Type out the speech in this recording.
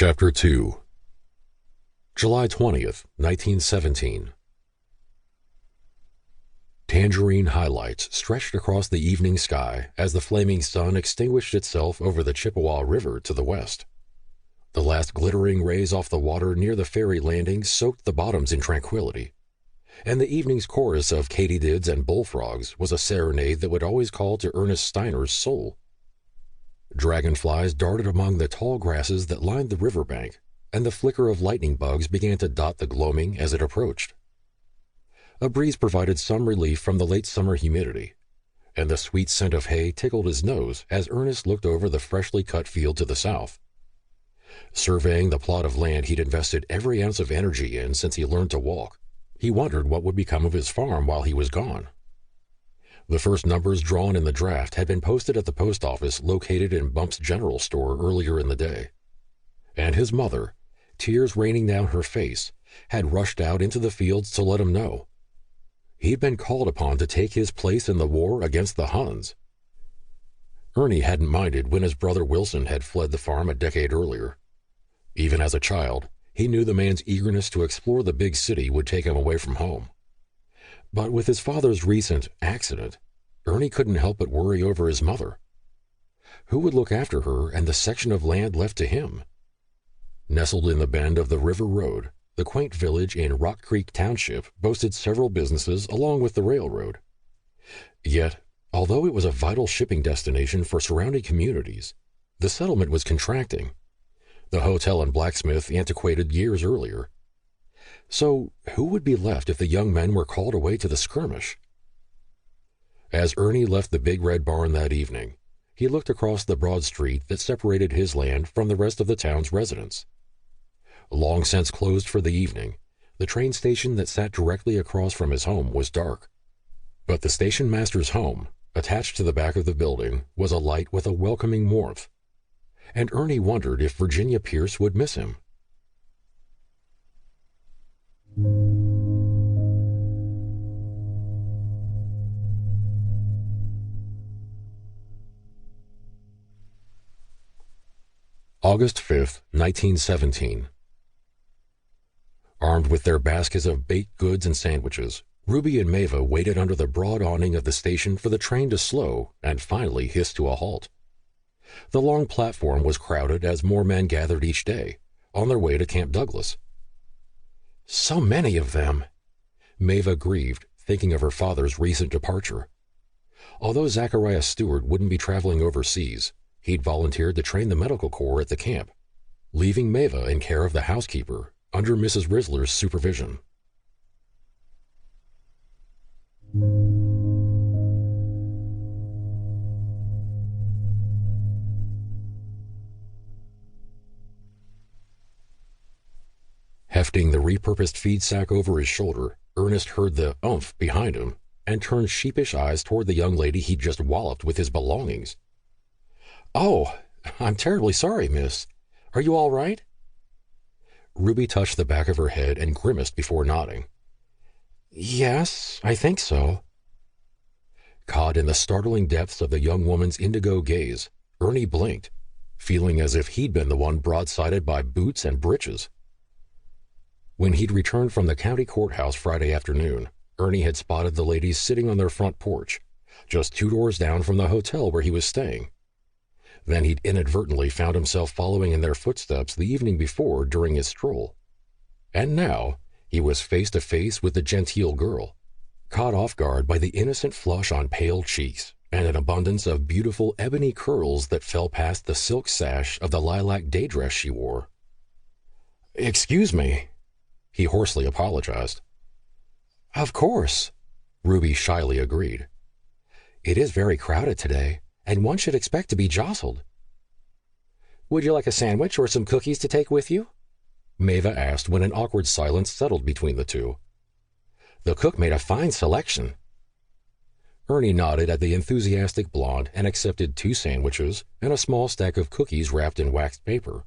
Chapter 2 July 20th, 1917. Tangerine highlights stretched across the evening sky as the flaming sun extinguished itself over the Chippewa River to the west. The last glittering rays off the water near the ferry landing soaked the bottoms in tranquility, and the evening's chorus of katydids and bullfrogs was a serenade that would always call to Ernest Steiner's soul. Dragonflies darted among the tall grasses that lined the riverbank, and the flicker of lightning bugs began to dot the gloaming as it approached. A breeze provided some relief from the late summer humidity, and the sweet scent of hay tickled his nose as Ernest looked over the freshly cut field to the south. Surveying the plot of land he'd invested every ounce of energy in since he learned to walk, he wondered what would become of his farm while he was gone. The first numbers drawn in the draft had been posted at the post office located in Bump's general store earlier in the day, and his mother, tears raining down her face, had rushed out into the fields to let him know. He'd been called upon to take his place in the war against the Huns. Ernie hadn't minded when his brother Wilson had fled the farm a decade earlier. Even as a child, he knew the man's eagerness to explore the big city would take him away from home. But with his father's recent accident, Ernie couldn't help but worry over his mother. Who would look after her and the section of land left to him? Nestled in the bend of the River Road, the quaint village in Rock Creek Township boasted several businesses along with the railroad. Yet, although it was a vital shipping destination for surrounding communities, the settlement was contracting. The hotel and blacksmith antiquated years earlier. So, who would be left if the young men were called away to the skirmish? As Ernie left the big red barn that evening, he looked across the broad street that separated his land from the rest of the town's residents. Long since closed for the evening, the train station that sat directly across from his home was dark. But the station master's home, attached to the back of the building, was alight with a welcoming warmth, and Ernie wondered if Virginia Pierce would miss him. August 5th, 1917. Armed with their baskets of baked goods and sandwiches, Ruby and Mava waited under the broad awning of the station for the train to slow and finally hiss to a halt. The long platform was crowded as more men gathered each day, on their way to Camp Douglas. So many of them! Mava grieved, thinking of her father's recent departure. Although Zachariah Stewart wouldn't be traveling overseas, he'd volunteered to train the medical corps at the camp, leaving Mava in care of the housekeeper under Mrs. Risler's supervision. Hefting the repurposed feed sack over his shoulder, Ernest heard the umph behind him and turned sheepish eyes toward the young lady he'd just walloped with his belongings. "Oh, I'm terribly sorry, miss. Are you all right?" Ruby touched the back of her head and grimaced before nodding. "Yes, I think so." Caught in the startling depths of the young woman's indigo gaze, Ernie blinked, feeling as if he'd been the one broadsided by boots and breeches. When he'd returned from the county courthouse Friday afternoon, Ernie had spotted the ladies sitting on their front porch, just 2 doors down from the hotel where he was staying. Then he'd inadvertently found himself following in their footsteps the evening before during his stroll. And now he was face to face with the genteel girl, caught off guard by the innocent flush on pale cheeks and an abundance of beautiful ebony curls that fell past the silk sash of the lilac day dress she wore. "Excuse me," he hoarsely apologized. "Of course," Ruby shyly agreed. "It is very crowded today, and one should expect to be jostled." "Would you like a sandwich or some cookies to take with you?" Mava asked when an awkward silence settled between the two. "The cook made a fine selection." Ernie nodded at the enthusiastic blonde and accepted 2 sandwiches and a small stack of cookies wrapped in waxed paper.